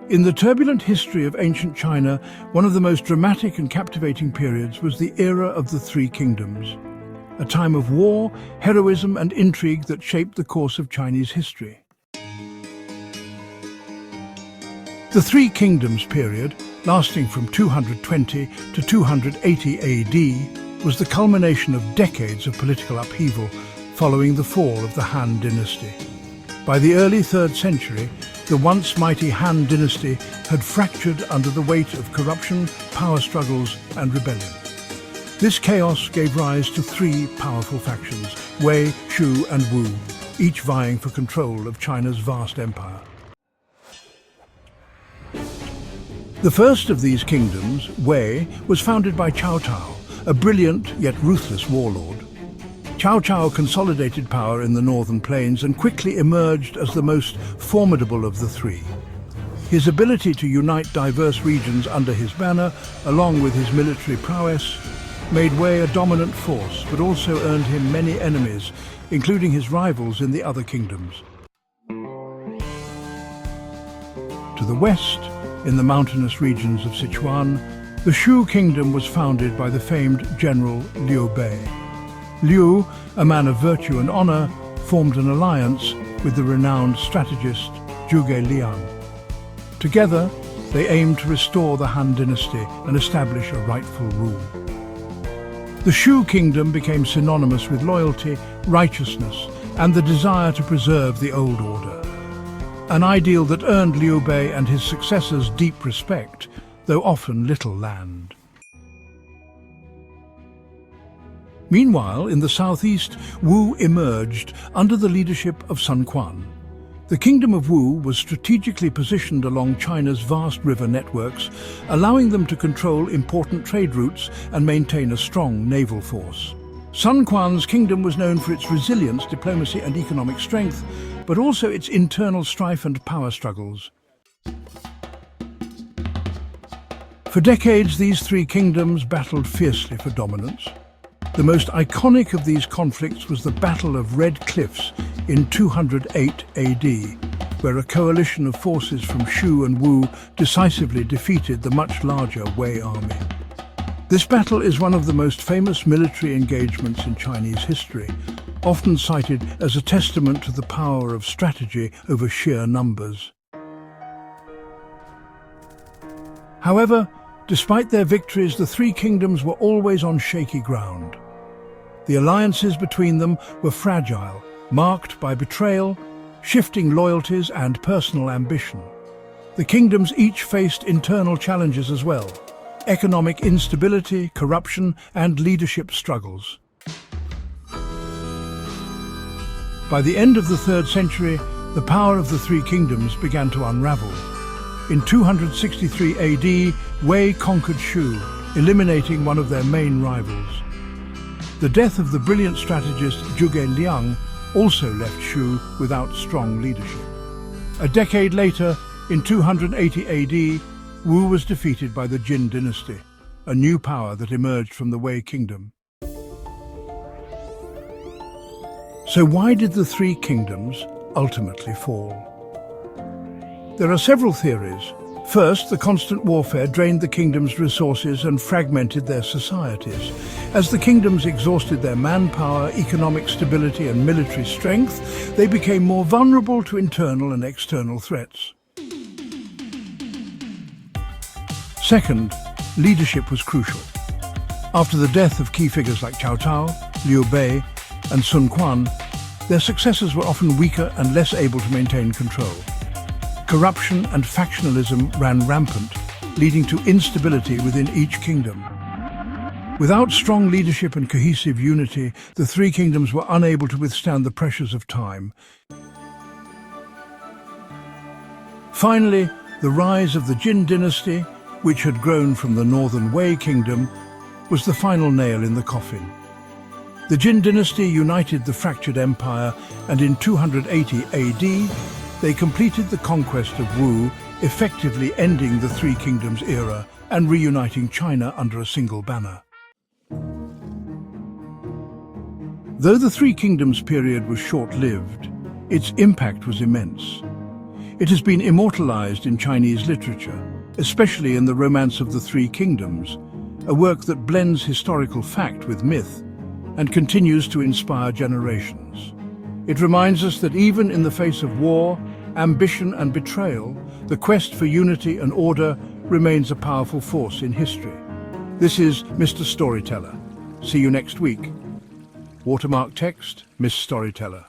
In the turbulent history of ancient China, one of the most dramatic and captivating periods was the era of the Three Kingdoms, a time of war, heroism and intrigue that shaped the course of Chinese history. The Three Kingdoms period, lasting from 220 to 280 AD, was the culmination of decades of political upheaval following the fall of the Han dynasty. By the early 3rd century, the once mighty Han dynasty had fractured under the weight of corruption, power struggles and rebellion. This chaos gave rise to three powerful factions, Wei, Shu and Wu, each vying for control of China's vast empire. The first of these kingdoms, Wei, was founded by Cao Cao, a brilliant yet ruthless warlord. Cao Cao consolidated power in the northern plains and quickly emerged as the most formidable of the three. His ability to unite diverse regions under his banner, along with his military prowess, made Wei a dominant force, but also earned him many enemies, including his rivals in the other kingdoms. To the west, in the mountainous regions of Sichuan, the Shu kingdom was founded by the famed general Liu Bei. Liu, a man of virtue and honor, formed an alliance with the renowned strategist Zhuge Liang. Together, they aimed to restore the Han dynasty and establish a rightful rule. The Shu kingdom became synonymous with loyalty, righteousness, and the desire to preserve the old order, an ideal that earned Liu Bei and his successors deep respect, though often little land. Meanwhile, in the southeast, Wu emerged under the leadership of Sun Quan. The Kingdom of Wu was strategically positioned along China's vast river networks, allowing them to control important trade routes and maintain a strong naval force. Sun Quan's kingdom was known for its resilience, diplomacy and economic strength, but also its internal strife and power struggles. For decades, these three kingdoms battled fiercely for dominance. The most iconic of these conflicts was the Battle of Red Cliffs in 208 AD, where a coalition of forces from Shu and Wu decisively defeated the much larger Wei army. This battle is one of the most famous military engagements in Chinese history, often cited as a testament to the power of strategy over sheer numbers. However, despite their victories, the three kingdoms were always on shaky ground. The alliances between them were fragile, marked by betrayal, shifting loyalties and personal ambition. The kingdoms each faced internal challenges as well: economic instability, corruption, and leadership struggles. By the end of the 3rd century, the power of the three kingdoms began to unravel. In 263 AD, Wei conquered Shu, eliminating one of their main rivals. The death of the brilliant strategist Zhuge Liang also left Shu without strong leadership. A decade later, in 280 AD, Wu was defeated by the Jin dynasty, a new power that emerged from the Wei kingdom. So why did the three kingdoms ultimately fall? There are several theories. First, the constant warfare drained the kingdom's resources and fragmented their societies. As the kingdoms exhausted their manpower, economic stability and military strength, they became more vulnerable to internal and external threats. Second, leadership was crucial. After the death of key figures like Cao Cao, Liu Bei and Sun Quan, their successors were often weaker and less able to maintain control. Corruption and factionalism ran rampant, leading to instability within each kingdom. Without strong leadership and cohesive unity, the three kingdoms were unable to withstand the pressures of time. Finally, the rise of the Jin dynasty, which had grown from the northern Wei kingdom, was the final nail in the coffin. The Jin dynasty united the fractured empire, and in 280 AD, they completed the conquest of Wu, effectively ending the Three Kingdoms era and reuniting China under a single banner. Though the Three Kingdoms period was short-lived, its impact was immense. It has been immortalized in Chinese literature, especially in the Romance of the Three Kingdoms, a work that blends historical fact with myth and continues to inspire generations. It reminds us that even in the face of war, ambition and betrayal, the quest for unity and order remains a powerful force in history. This is Mr. Storyteller. See you next week. Watermark text, Miss Storyteller.